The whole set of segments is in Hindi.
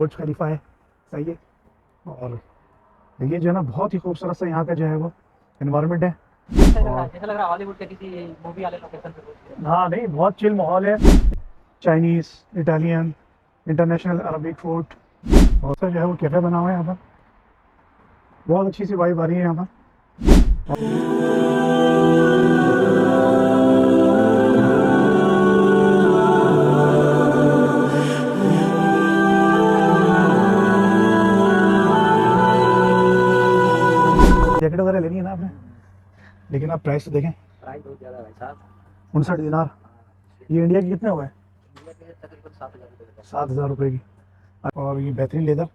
बुर्ज खलीफा है, सही है। और ये जो है ना बहुत ही खूबसूरत सा यहाँ का जो है वो इन्वायरमेंट है। ऐसा लग रहा और है जैसा लग रहा है हॉलीवुड के किसी मूवी वाले लोकेशन पे पहुंच गए। हाँ नहीं, बहुत चिल माहौल है। Chinese, Italian, international, Arabic food, बहुत सा जो है वो कैफ़े बना हुआ है यहाँ पर। बहुत अच्छी सी वाइब आ रही है यहाँ पर। जैकेट वगैरह लेनी है ना आपने, लेकिन आप प्राइस तो देखें। प्राइस बहुत ज्यादा है भाई साहब। 59 दिनार। ये इंडिया के कितने हुए? इंडिया के तकरीबन 7,000 रुपये का। 7,000 रुपये की। और ये बेहतरीन लेदर,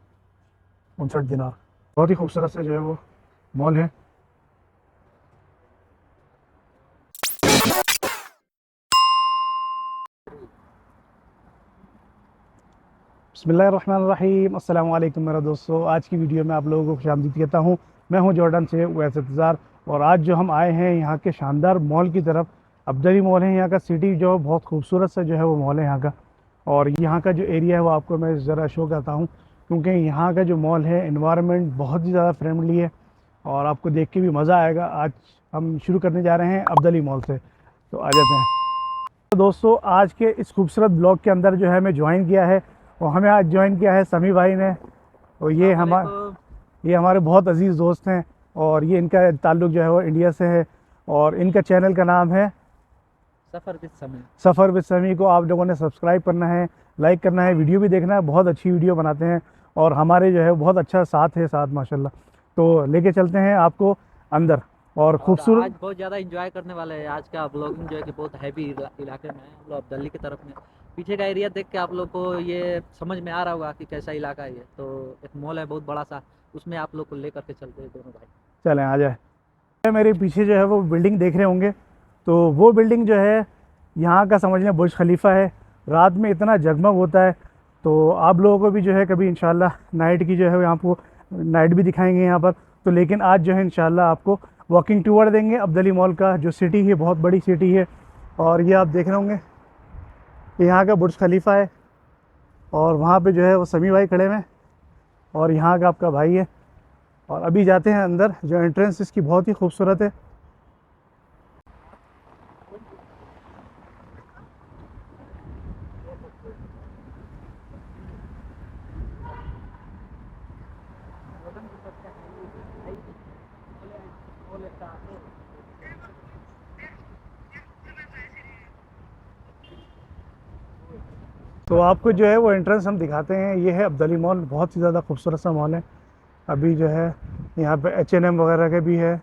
59 दिनार। बहुत ही खूबसूरत से जो है वो मॉल है। बिस्मिल्लाहिर्रहमानिर्रहीम, अस्सलाम वालेकुम मेरा दोस्तों। आज की वीडियो में आप लोगों को खुशामदीद कहता हूँ। मैं हूँ जॉर्डन से उवैस इंतज़ार। और आज जो हम आए हैं यहाँ के शानदार मॉल की तरफ। अब्दली मॉल है यहाँ का, सिटी जो बहुत खूबसूरत सा जो है वो मॉल है यहाँ का। और यहाँ का जो एरिया है वो आपको मैं ज़रा शो करता हूँ, क्योंकि यहाँ का जो मॉल है इन्वायरमेंट बहुत ही ज़्यादा फ्रेंडली है और आपको देख के भी मज़ा आएगा। आज हम शुरू करने जा रहे हैं अब्दली मॉल से, तो आ जाते हैं। तो दोस्तों आज के इस खूबसूरत ब्लॉग के अंदर जो है मैं ज्वाइन किया है, और हमें आज ज्वाइन किया है समी भाई ने। और अस्सलामुअलैकुम। ये हमारे बहुत अजीज़ दोस्त हैं। और ये इनका ताल्लुक़ जो है वो इंडिया से है। और इनका चैनल का नाम है सफ़र विद समय। सफ़र विद समी। को आप लोगों ने सब्सक्राइब करना है, लाइक करना है, वीडियो भी देखना है। बहुत अच्छी वीडियो बनाते हैं और हमारे जो है बहुत अच्छा साथ है साथ, माशाल्लाह। तो लेके चलते हैं आपको अंदर। और और आज खूबसूरत बहुत ज़्यादा इंजॉय करने वाले हैं। आज का ब्लॉगिंग जो है कि बहुत हैवी इलाके में है हम लोग, दिल्ली की तरफ में। पीछे का एरिया देख के आप लोग को ये समझ में आ रहा होगा कि कैसा इलाका है ये। तो एक मॉल है बहुत बड़ा सा, उसमें आप लोग को लेकर के चलते हैं दोनों भाई। चलें, आ जाए। मेरे पीछे जो है वो बिल्डिंग देख रहे होंगे, तो वो बिल्डिंग जो है यहाँ का समझ लें बुर्ज खलीफा है। रात में इतना जगमग होता है। तो आप लोगों को भी जो है कभी इंशाल्लाह नाइट की जो है यहाँ को नाइट भी दिखाएंगे यहाँ पर। तो लेकिन आज जो है इंशाल्लाह आपको वॉकिंग टूर देंगे अब्दली मॉल का, जो सिटी है बहुत बड़ी सिटी है। और ये आप देख रहे होंगे कि यहाँ का बुर्ज खलीफा है। और वहाँ पे जो है वो समी भाई खड़े हुए हैं, और यहाँ का आपका भाई है। और अभी जाते हैं अंदर। जो एंट्रेंस इसकी बहुत ही खूबसूरत है। तो आपको जो है वो एंट्रेंस हम दिखाते हैं। ये है अब्दली मॉल, बहुत ही ज़्यादा खूबसूरत सा मॉल है। अभी जो है यहाँ पे H&M वगैरह के भी है।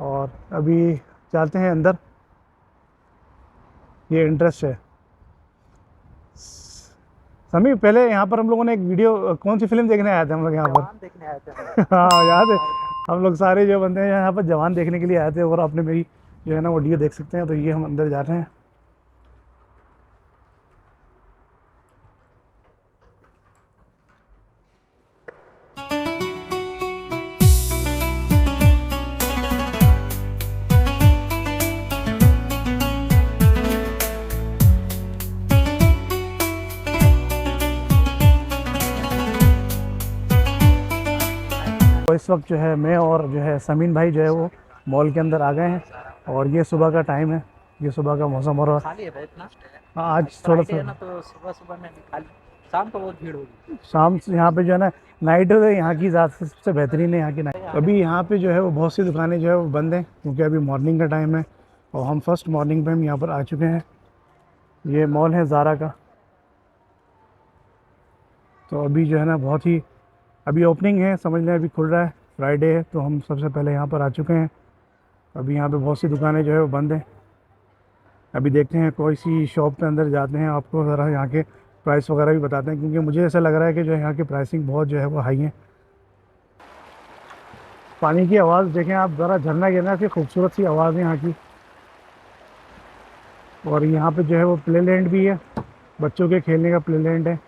और अभी चलते हैं अंदर। ये इंटरेस्ट है। समी, पहले यहाँ पर हम लोगों ने एक वीडियो, कौन सी फिल्म देखने आए थे हम लोग यहाँ पर? जवान देखने आए थे हम लोग। हाँ याद है। और हम लोग सारे जो बंदे हैं यहाँ पर जवान देखने के लिए आए थे। और आपने मेरी जो है ना वीडियो देख सकते हैं। तो ये हम अंदर जा रहे हैं। तो इस वक्त जो है मैं और जो है समीन भाई जो है वो मॉल के अंदर आ गए हैं। और ये सुबह का टाइम है, ये सुबह का मौसम हो रहा है। खाली है बहुत ना। हाँ, आज थोड़ा फ्राइडे सा है ना, तो सुबह सुबह में भी खाली। शाम को बहुत भीड़ होगी। शाम से यहाँ पे जो है ना नाइट है यहाँ की ज़्यादा सबसे बेहतरीन है यहाँ की नाइट। अभी यहाँ पे जो है वो बहुत सी दुकानें जो है वो बंद हैं, क्योंकि अभी मॉर्निंग का टाइम है। और हम फर्स्ट मॉर्निंग पे हम यहाँ पर आ चुके हैं। ये मॉल है ज़ारा का। तो अभी जो है ना बहुत ही अभी ओपनिंग है, समझ लें अभी खुल रहा है। फ्राइडे है तो हम सबसे पहले यहाँ पर आ चुके हैं। अभी यहाँ पे बहुत सी दुकानें जो है वो बंद हैं। अभी देखते हैं कोई सी शॉप पे अंदर जाते हैं, आपको ज़रा यहाँ के प्राइस वगैरह भी बताते हैं, क्योंकि मुझे ऐसा लग रहा है कि जो यहाँ की प्राइसिंग बहुत जो है वो हाई है। पानी की आवाज़ देखें आप ज़रा, झरना गिरना की खूबसूरत सी आवाज़ है यहाँ की। और यहाँ पे जो है वो प्ले लैंड भी है, बच्चों के खेलने का प्ले लैंड है।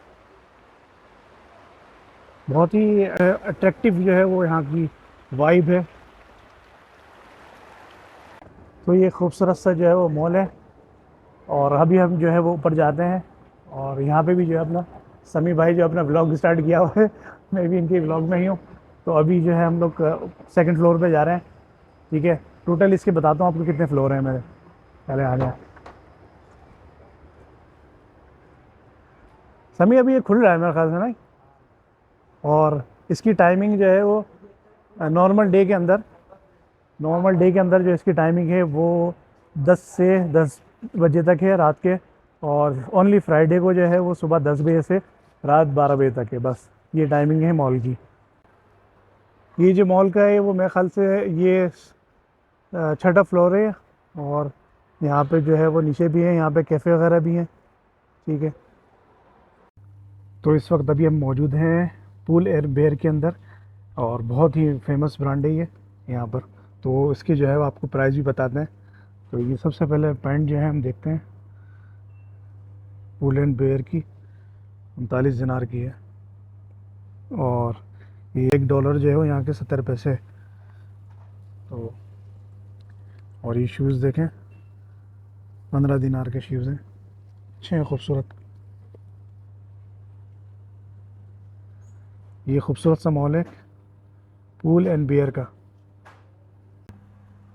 बहुत ही अट्रैक्टिव जो है वो यहाँ की वाइब है। तो ये खूबसूरत सा जो है वो मॉल है। और अभी हम जो है वो ऊपर जाते हैं। और यहाँ पे भी जो है अपना समी भाई जो अपना ब्लॉग स्टार्ट किया हुआ है, मैं भी इनके ब्लॉग में ही हूँ। तो अभी जो है हम लोग सेकंड फ्लोर पे जा रहे हैं। ठीक है, टोटल इसके बताता हूँ आपको कितने फ्लोर हैं मेरे। पहले आ गया समी, अभी ये खुल रहा है मेरे ख्याल से ना। और इसकी टाइमिंग जो है वो नॉर्मल डे के अंदर जो इसकी टाइमिंग है वो 10 से 10 बजे तक है रात के। और ओनली फ्राइडे को जो है वो सुबह 10 बजे से रात 12 बजे तक है, बस ये टाइमिंग है मॉल की। ये जो मॉल का है वो मेरे ख्याल से ये छठा फ्लोर है। और यहाँ पे जो है वो नीचे भी है, यहाँ पे कैफ़े वगैरह भी हैं। ठीक है, तो इस वक्त अभी हम मौजूद हैं पूल एयर बेयर के अंदर। और बहुत ही फेमस ब्रांड है ये यहाँ पर। तो इसके जो है वो आपको प्राइस भी बताते हैं। तो ये सबसे पहले पैंट जो है हम देखते हैं, पूल एंड बेयर की 39 दिनार की है। और ये $1 जो है वो यहाँ के 70 पैसे। तो और ये शूज़ देखें, 15 दिनार के शूज़ हैं, अच्छे हैं, खूबसूरत। ये खूबसूरत सा मॉल है पूल एंड बियर का।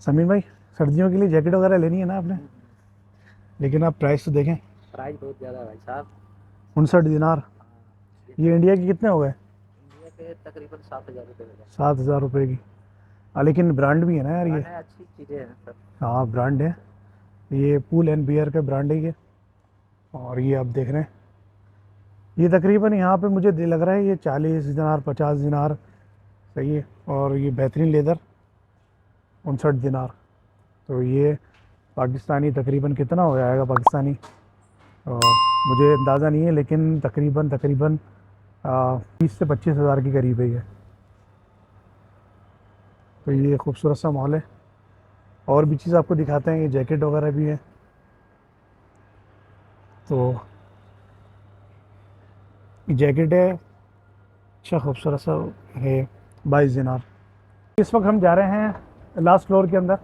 समीर भाई, सर्दियों के लिए जैकेट वगैरह लेनी है ना आपने, लेकिन आप प्राइस तो देखें, प्राइस बहुत ज़्यादा है भाई साहब। 59 दिनार। ये इंडिया के कितने हो गए? इंडिया के तकरीबन 7,000 रुपये हो गए। 7,000 रुपये की। लेकिन ब्रांड भी है ना यार ये। है, अच्छी चीज़ें हैं सर। हाँ ब्रांड है, ये पूल एंड बियर का ब्रांड है ये। और ये आप देख रहे हैं, ये तकरीबन यहाँ पे मुझे लग रहा है ये 40 दिनार 50 दिनार सही है। और ये बेहतरीन लेदर 59 दिनार। तो ये पाकिस्तानी तकरीबन कितना हो जाएगा पाकिस्तानी, और मुझे अंदाज़ा नहीं है, लेकिन तकरीबन तकरीबन 20 से 25 हज़ार के करीब है ये। तो ये खूबसूरत सा मॉल है। और भी चीज़ आपको दिखाते हैं, ये जैकेट वगैरह भी है। तो ये जैकेट है, अच्छा खूबसूरत सा है, 22 दिनार। इस वक्त हम जा रहे हैं लास्ट फ्लोर के अंदर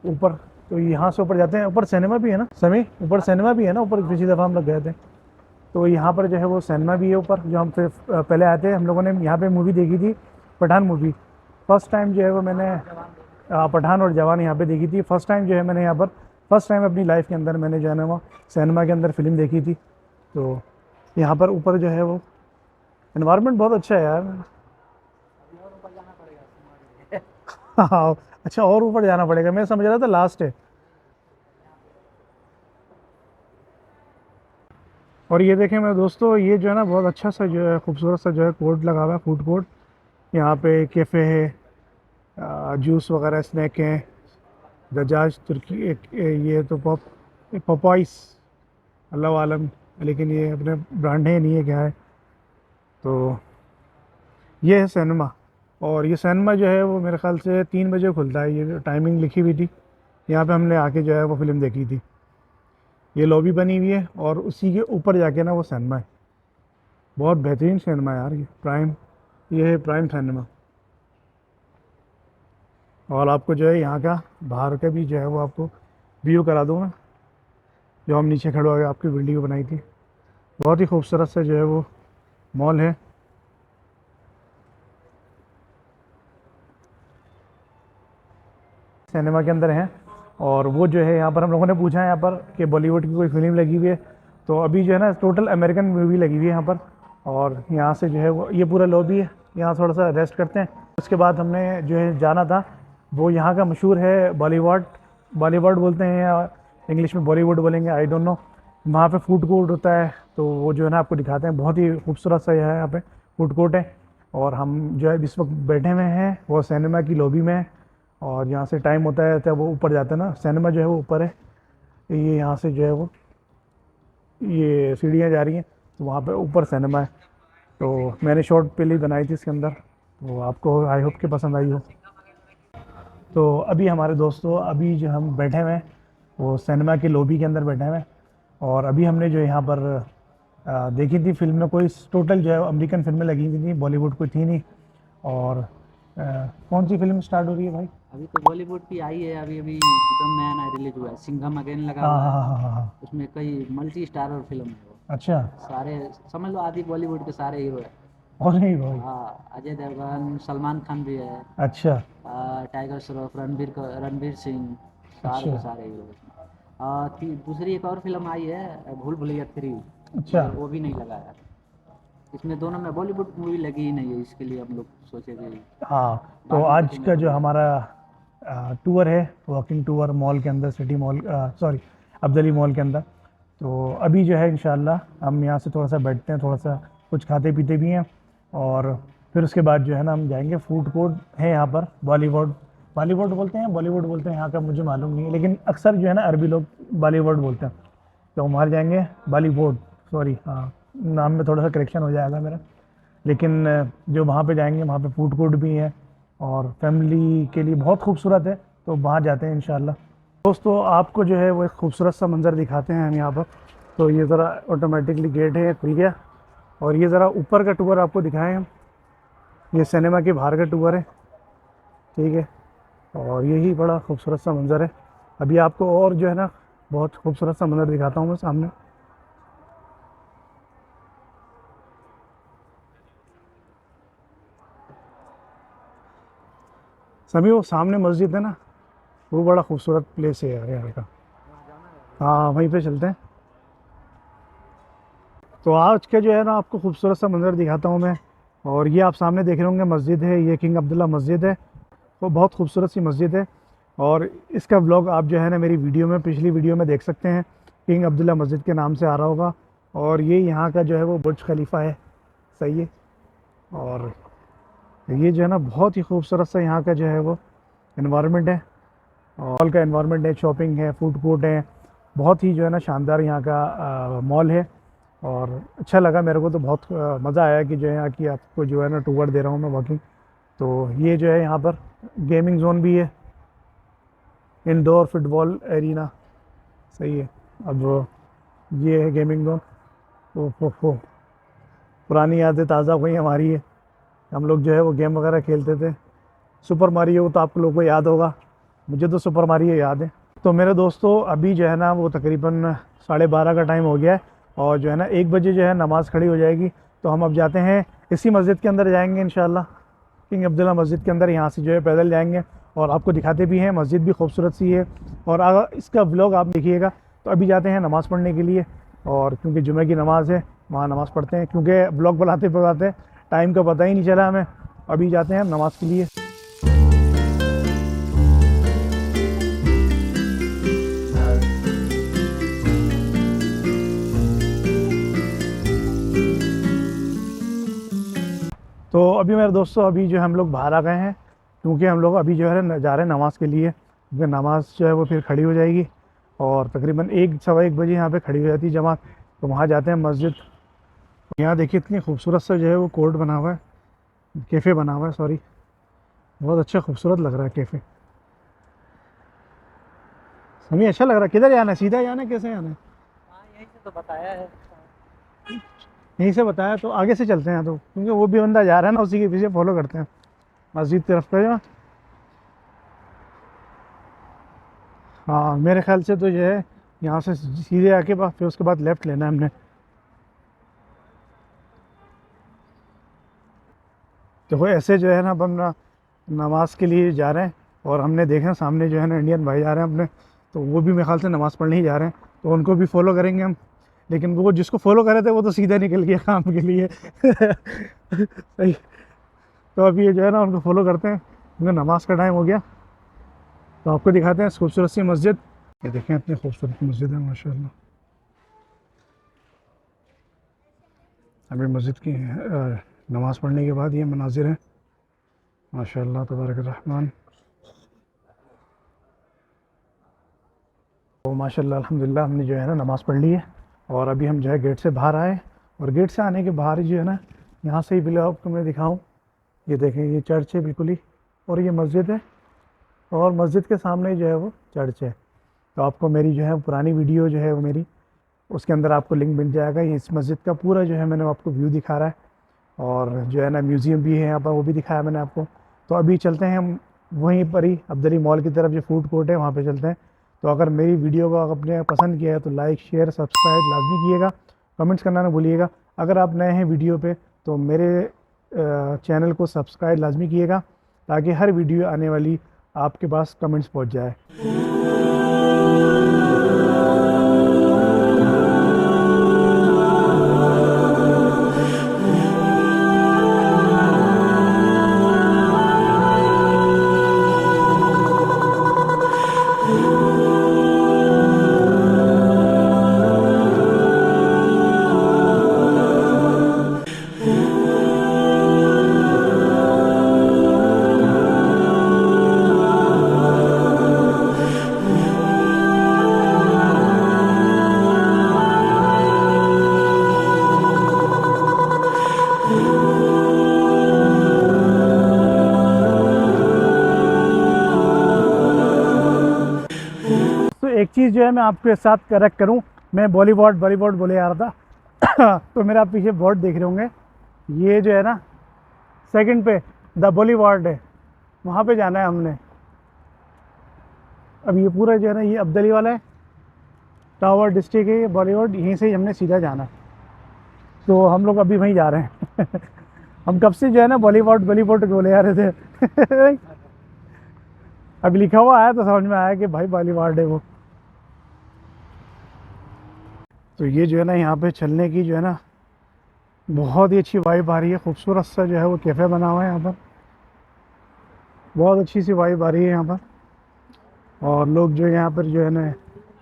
ऊपर। तो यहाँ से ऊपर जाते हैं, ऊपर सिनेमा भी है ना समी, ऊपर सिनेमा भी है ना ऊपर, पिछली दफ़ा हम लोग गए थे। तो यहाँ पर जो है वो सिनेमा भी है ऊपर, जो हम फिर पहले आए थे। हम लोगों ने यहाँ पे मूवी देखी थी, पठान मूवी। फर्स्ट टाइम जो है वो मैंने पठान और जवान यहाँ पे देखी थी। फर्स्ट टाइम जो है मैंने यहाँ पर, फर्स्ट टाइम अपनी लाइफ के अंदर मैंने जो है ना वो सिनेमा के अंदर फ़िल्म देखी थी। तो यहाँ पर ऊपर जो है वो इन्वायरमेंट बहुत अच्छा है यार। हाँ, अच्छा, और ऊपर जाना पड़ेगा, मैं समझ रहा था लास्ट है। और ये देखें मेरे दोस्तों, ये जो है ना बहुत अच्छा सा जो है खूबसूरत सा जो है कोर्ट लगा हुआ है, फूड कोर्ट। यहाँ पे कैफ़े है, जूस वगैरह स्नैक हैं, दजाज तुर्की ये तो पॉपाइस, अल्लाह आलम, लेकिन ये अपने ब्रांड है नहीं है क्या है। तो ये है सिनेमा। और ये सिनेमा जो है वो मेरे ख्याल से 3 बजे खुलता है, ये टाइमिंग लिखी हुई थी। यहाँ पे हमने आके जो है वो फ़िल्म देखी थी। ये लॉबी बनी हुई है और उसी के ऊपर जाके ना वो सिनेमा है। बहुत बेहतरीन सिनेमा है यार ये प्राइम, ये है प्राइम सिनेमा। और आपको जो है यहाँ का बाहर का भी जो है वो आपको व्यू करा दूँगा, जो हम नीचे खड़े हो गए आपकी वीडियो बनाई थी। बहुत ही खूबसूरत सा जो है वो मॉल है। सिनेमा के अंदर हैं। और वो जो है यहाँ पर हम लोगों ने पूछा है यहाँ पर कि बॉलीवुड की कोई फिल्म लगी हुई है। तो अभी जो है ना टोटल अमेरिकन मूवी लगी हुई है यहाँ पर। और यहाँ से जो है वो ये पूरा लॉबी है, यहाँ थोड़ा सा रेस्ट करते हैं। उसके बाद हमने जो है जाना था, वो यहाँ का मशहूर है बॉलीवुड, बॉलीवुड बोलते हैं या इंग्लिश में बॉलीवुड बोलेंगे, आई डोंट नो। वहाँ पे फूड कोर्ट होता है, तो वो जो है ना आपको दिखाते हैं। बहुत ही खूबसूरत सा यहाँ पे फूड कोर्ट है। और हम जो है इस वक्त बैठे हुए हैं वो सिनेमा की लॉबी में है। और यहाँ से टाइम होता है तब वो ऊपर जाते हैं ना, सिनेमा जो है वो ऊपर है। ये यहाँ से जो है वो ये सीढ़ियाँ जा रही हैं, तो वहाँ पे ऊपर सिनेमा है। तो मैंने शॉर्ट पहले ही बनाई थी इसके अंदर, तो आपको आई होप कि पसंद आई हो। तो अभी हमारे दोस्तों, अभी जो हम बैठे हुए हैं वो सिनेमा के लॉबी के अंदर बैठे हुए हैं। और अभी हमने जो यहाँ पर देखी थी फिल्म में, कोई टोटल जो है अमेरिकन फिल्में लगी हुई थी, बॉलीवुड कोई थी नहीं। और कौन सी फिल्म स्टार्ट हो रही है भाई? अभी तो बॉलीवुड की आई है, अभी अभी एकदम नया नया रिलीज हुआ है, सिंघम अगेन लगा हाँ हुआ हाँ है। हाँ हाँ हाँ। उसमें कई मल्टी स्टारर फिल्म है वो। अच्छा। सारे समझ लो आदि बॉलीवुड के सारे हीरो है। और नहीं भाई। हाँ, अजय देवगन, सलमान खान भी है, अच्छा। टाइगर श्रॉफ, रणवीर सिंह, सारे अच्छा। के सारे हीरो इसमें। दूसरी एक और फिल्म आई है भूल भुलैया 3, अच्छा। मगर वो भी नहीं लगा यार। इसमें दोनों में बॉलीवुड मूवी लगी ही नहीं है, इसके लिए हम लोग सोचे कि हाँ, तो बाद में आज देखेंगे का तो जो भी। हमारा टूर है, वॉकिंग टूर मॉल के अंदर, city mall, sorry, Abdali mall के अंदर। तो अभी जो है इंशाल्लाह हम यहाँ से थोड़ा सा बैठते हैं, थोड़ा सा कुछ खाते पीते भी हैं, और फिर उसके बाद जो है ना हम जाएंगे फूड कोर्ट है यहाँ पर, बॉलीवुड, बॉलीवुड बोलते हैं, बॉलीवुड बोलते हैं यहाँ का, मुझे मालूम नहीं है, लेकिन अक्सर जो है ना अरबी लोग बॉलीवुड बोलते हैं। तो वहाँ जाएंगे, बॉलीवुड, सॉरी, हाँ, नाम में थोड़ा सा करेक्शन हो जाएगा मेरा। लेकिन जो वहाँ पे जाएंगे वहाँ पे फूड कोर्ट भी है, और फैमिली के लिए बहुत खूबसूरत है, तो वहाँ जाते हैं इंशाल्लाह। दोस्तों आपको जो है वो एक खूबसूरत सा मंज़र दिखाते हैं हम यहाँ पर। तो ये ज़रा ऑटोमेटिकली गेट है, खुल गया, और ये ज़रा ऊपर का टूर आपको दिखाएं हम। ये सिनेमा के बाहर का टूर है, ठीक है, और यही बड़ा खूबसूरत सा मंज़र है। अभी आपको और जो है ना बहुत खूबसूरत सा मंज़र दिखाता हूँ मैं सामने। सभी वो सामने मस्जिद है ना, वो बड़ा खूबसूरत प्लेस है यार यहाँ का। वहाँ जाना है। हाँ, वहीं पे चलते हैं। तो आज का जो है ना आपको खूबसूरत सा मंज़र दिखाता हूँ मैं। और ये आप सामने देख रहे होंगे मस्जिद है, ये किंग अब्दुल्ला मस्जिद है। वो बहुत खूबसूरत सी मस्जिद है, और इसका व्लॉग आप जो है ना मेरी वीडियो में, पिछली वीडियो में देख सकते हैं, किंग अब्दुल्ला मस्जिद के नाम से आ रहा होगा। और ये यहाँ का जो है वो बुर्ज खलीफा है, सही है। और ये जो है ना बहुत ही खूबसूरत सा यहाँ का जो है वो इन्वायरमेंट है, मॉल का इन्वायरमेंट है, शॉपिंग है, फूड कोर्ट है, बहुत ही जो है ना शानदार यहाँ का मॉल है। और अच्छा लगा मेरे को, तो बहुत मज़ा आया कि जो है यहाँ की आपको जो है ना टूर दे रहा हूँ मैं, वॉकिंग। तो ये जो है यहाँ पर गेमिंग जोन भी है, इंडोर फुटबॉल एरिना, सही है। अब ये है गेमिंग जोन। ओ पुरानी यादें ताज़ा हो गई हमारी है। हम लोग जो है वो गेम वगैरह खेलते थे। सुपर मारियो तो आप लोग को याद होगा, मुझे तो सुपर मारियो याद है। तो मेरे दोस्तों अभी जो है ना वो तकरीबन 12:30 का टाइम हो गया है, और जो है ना 1 बजे जो है नमाज़ खड़ी हो जाएगी। तो हम अब जाते हैं इसी मस्जिद के अंदर जाएंगे इंशाल्लाह, किंग अब्दुल्ला मस्जिद के अंदर। यहाँ से जो है पैदल जाएंगे, और आपको दिखाते भी हैं, मस्जिद भी खूबसूरत सी है। और अगर इसका व्लॉग आप देखिएगा। तो अभी जाते हैं नमाज़ पढ़ने के लिए, और क्योंकि जुमे की नमाज़ है, वहाँ नमाज़ पढ़ते हैं, क्योंकि ब्लॉग बनाते बनाते टाइम का पता ही नहीं चला हमें। अभी जाते हैं नमाज़ के लिए। तो अभी मेरे दोस्तों अभी जो है हम लोग बाहर आ गए हैं, क्योंकि हम लोग अभी जो है ना जा रहे हैं नमाज़ के लिए, क्योंकि नमाज़ जो है वो फिर खड़ी हो जाएगी, और तकरीबन 1 सवा 1 बजे यहाँ पे खड़ी हो जाती है जमात। तो वहाँ जाते हैं मस्जिद। यहाँ देखिए इतनी खूबसूरत सा जो है वो कोर्ट बना हुआ है, कैफ़े बना हुआ है, सॉरी, बहुत अच्छा खूबसूरत लग रहा है कैफ़े। हमें अच्छा लग रहा है। किधर जाना है, सीधा जाना है, कैसे जाना है? हाँ, यहीं से तो बताया है। यहीं से बताया, तो आगे से चलते हैं, तो क्योंकि वो भी बंदा जा रहा है ना, उसी के पीछे फॉलो करते हैं मस्जिद तरफ पे जो। हाँ, मेरे ख्याल से तो जो है यहाँ से सीधे आके बाद फिर उसके बाद लेफ़्ट लेना है हमने। तो वो ऐसे जो है ना अपन नमाज के लिए जा रहे हैं, और हमने देखा सामने जो है ना इंडियन भाई जा रहे हैं अपने, तो वो भी मेरे ख्याल से नमाज़ पढ़ने ही जा रहे हैं, तो उनको भी फॉलो करेंगे हम। लेकिन वो जिसको फॉलो कर रहे थे वो तो सीधा निकल गया काम के लिए सही। तो अभी ये जो है ना उनको फॉलो करते हैं, क्योंकि नमाज का टाइम हो गया। तो आपको दिखाते हैं इस खूबसूरत सी मस्जिद। ये देखें इतनी खूबसूरत मस्जिद है माशाल्लाह। अभी मस्जिद की नमाज़ पढ़ने के बाद ये मनाजिर है, माशाल्लाह तबारक रहमान। तो माशाल्लाह अल्हम्दुलिल्लाह हमने जो है ना नमाज़ पढ़ ली है, और अभी हम जो है गेट से बाहर आए। और गेट से आने के बाहर ही जो है ना, यहाँ से ही बिल्कुल आपको मैं दिखाऊँ, ये देखें ये चर्च है बिल्कुल ही, और ये मस्जिद है, और मस्जिद के सामने जो है वो चर्च है। तो आपको मेरी जो है पुरानी वीडियो जो है वो मेरी, उसके अंदर आपको लिंक मिल जाएगा। ये इस मस्जिद का पूरा जो है मैंने आपको व्यू दिखा रहा है, और जो है ना म्यूज़ियम भी है यहाँ पर, वो भी दिखाया मैंने आपको। तो अभी चलते हैं हम वहीं पर ही अब्दली मॉल की तरफ, जो फूड कोर्ट है वहाँ पे चलते हैं। तो अगर मेरी वीडियो को आपने पसंद किया है तो लाइक शेयर सब्सक्राइब लाजमी कीजिएगा, कमेंट्स करना ना भूलिएगा। अगर आप नए हैं वीडियो पे तो मेरे चैनल को सब्सक्राइब लाजमी कीजिएगा ताकि हर वीडियो आने वाली आपके पास कमेंट्स पहुंच जाए। तो एक चीज़ जो है मैं आपके साथ करेक्ट करूं, मैं बॉलीवुड बॉलीवुड बोले आ रहा था तो मेरा आप पीछे बोर्ड देख रहे होंगे, ये जो है ना सेकंड पे द बॉलीवुड है, वहाँ पे जाना है हमने। अब ये पूरा जो है ना ये अब्दली वाला है, टावर डिस्ट्रिक्ट है ये बॉलीवुड, यहीं से ही हमने सीधा जाना है। तो हम लोग अभी वहीं जा रहे हैं हम कब से जो है ना बॉलीवुड बॉलीवुड बोले आ रहे थे अब लिखा हुआ आया तो समझ में आया कि भाई बॉलीवुड है वो। तो ये जो है ना यहाँ पे चलने की जो है ना बहुत ही अच्छी वाइब आ रही है, खूबसूरत सा जो है वो कैफ़े बना हुआ है यहाँ पर, बहुत अच्छी सी वाइब आ रही है यहाँ पर। और लोग जो यहाँ पर जो है ना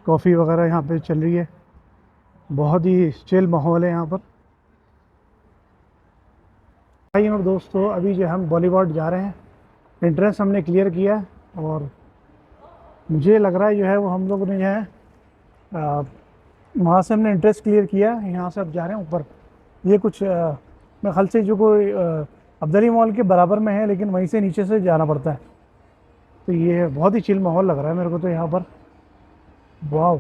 कॉफ़ी वगैरह यहाँ पे चल रही है, बहुत ही चिल माहौल है यहाँ पर। भाई और दोस्तों अभी जो हम बॉलीवुड जा रहे हैं, एंट्रेंस हमने क्लियर किया है और मुझे लग रहा है जो है वो हम लोग ने जो है वहाँ से हमने एंट्रेंस क्लियर किया है, यहाँ से अब जा रहे हैं ऊपर। ये कुछ मैं ख्याल से जो कोई अब्दली मॉल के बराबर में है, लेकिन वहीं से नीचे से जाना पड़ता है। तो ये बहुत ही चिल माहौल लग रहा है मेरे को तो यहाँ पर। वाह,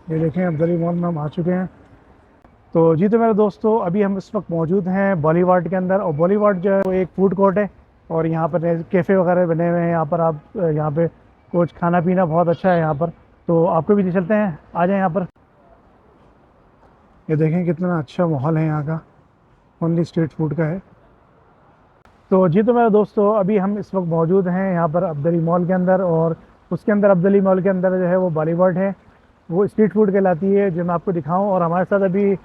ये देखें अब्दली मॉल में हम आ चुके हैं। तो जी तो मेरे दोस्तों अभी हम इस वक्त मौजूद हैं बॉलीवुड के अंदर, और बॉलीवुड जो है वो एक फ़ूड कोर्ट है और यहाँ पर कैफ़े वगैरह बने हुए हैं। यहाँ पर आप यहाँ पे कुछ खाना पीना बहुत अच्छा है यहाँ पर, तो आपको भी चलते हैं, आ जाएं यहाँ पर। ये देखें कितना अच्छा माहौल है यहाँ का, ओनली स्ट्रीट फूड का है। तो जी तो मेरे दोस्तों अभी हम इस वक्त मौजूद हैं यहाँ पर अब्दली मॉल के अंदर, और उसके अंदर अब्दली मॉल के अंदर जो है वो बॉलीवुड है, वो स्ट्रीट फूड कहलाती है, जो मैं आपको दिखाऊं। और हमारे साथ अभी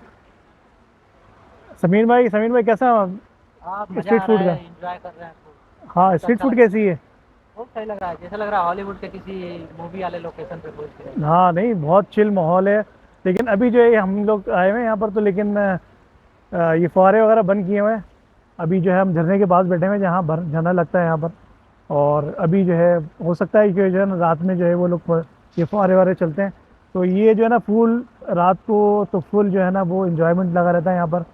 समीर भाई कैसा आप मजा स्ट्रीट आ फूड रहा का? है, एंजॉय कर रहे हैं खूब। हाँ, बहुत स्ट्रीट अच्छा फूड लग रहा है, कैसी है? बहुत सही लग रहा है, जैसा लग रहा है हॉलीवुड के किसी मूवी वाले लोकेशन पे पहुंच गए। हाँ नहीं, बहुत चिल माहौल है। लेकिन अभी जो है हम लोग आए हुए हैं यहाँ पर, तो लेकिन ये फुहारे वगैरह बंद किए हुए हैं। अभी जो है हम झरने के पास बैठे हुए हैं जहाँ झरना लगता है यहाँ पर, और अभी जो है हो सकता है कि जो है ना रात में जो है वो लोग ये फुहारे वारे चलते हैं। तो ये जो है ना फुल रात को तो फुल जो है ना वो इन्जॉयमेंट लगा रहता है यहाँ पर।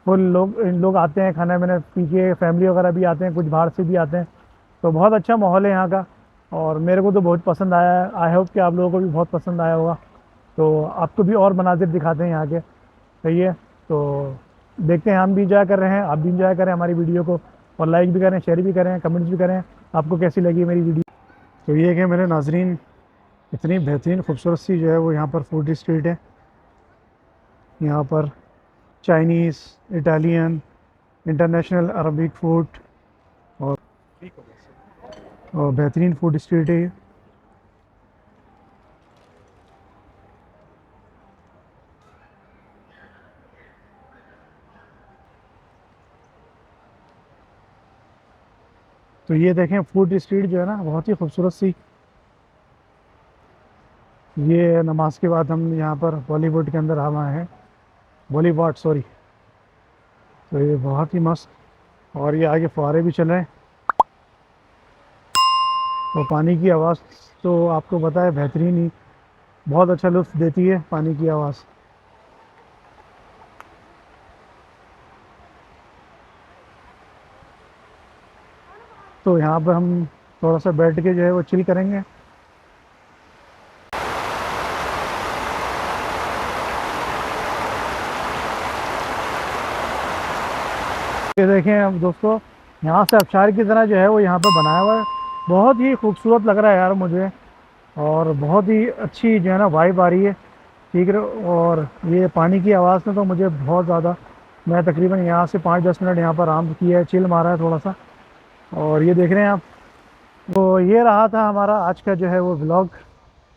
फुल लोग आते हैं, खाना मैंने पी के, फैमिली वगैरह भी आते हैं, कुछ बाहर से भी आते हैं। तो बहुत अच्छा माहौल है यहाँ का और मेरे को तो बहुत पसंद आया है। आई होप कि आप लोगों को भी बहुत पसंद आया होगा। तो आपको भी और मनाजिर दिखाते हैं यहाँ के, सही है। तो देखते हैं, हम भी इंजॉय कर रहे हैं, आप भी इंजॉय करें हमारी वीडियो को, और लाइक भी करें, शेयर भी करें, कमेंट्स भी करें आपको कैसी लगी मेरी वीडियो। तो ये कि मेरे नाजरीन, इतनी बेहतरीन खूबसूरत सी जो है वो यहाँ पर फूड स्ट्रीट है। यहाँ पर Chinese, Italian, international, Arabic food और बेहतरीन फूड स्ट्रीट है ये। तो ये देखें फूड स्ट्रीट जो है ना बहुत ही खूबसूरत सी। ये नमाज के बाद हम यहाँ पर बॉलीवुड के अंदर हम आए हैं, बॉलीवुड सॉरी। तो ये बहुत ही मस्त, और ये आगे फुहारे भी चल रहे हैं, और पानी की आवाज़ तो आपको पता है बेहतरीन ही, बहुत अच्छा लुत्फ़ देती है पानी की आवाज़। तो यहाँ पर हम थोड़ा सा बैठ के जो है वो चिल करेंगे। ये देखें अब दोस्तों, यहाँ से आबशार की तरह जो है वो यहाँ पर बनाया हुआ है, बहुत ही खूबसूरत लग रहा है यार मुझे। और बहुत ही अच्छी जो है ना वाइब आ रही है, ठीक है। और ये पानी की आवाज़ में तो मुझे बहुत ज़्यादा, मैं तकरीबन यहाँ से 5-10 मिनट यहाँ पर आराम किया है, चिल मारा है थोड़ा सा। और ये देख रहे हैं आप, तो ये रहा था हमारा आज का जो है वो व्लॉग।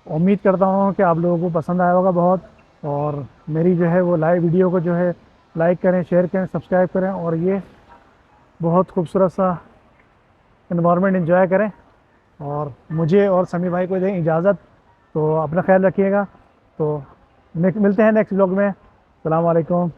उम्मीद करता हूँ कि आप लोगों को पसंद आया होगा बहुत। और मेरी जो है वो लाइव वीडियो को जो है लाइक करें, शेयर करें, सब्सक्राइब करें, और ये बहुत खूबसूरत सा इन्वायरमेंट एंजॉय करें। और मुझे और समी भाई को दें इजाज़त। तो अपना ख्याल रखिएगा। तो मिलते हैं नेक्स्ट व्लॉग में। अस्सलाम वालेकुम।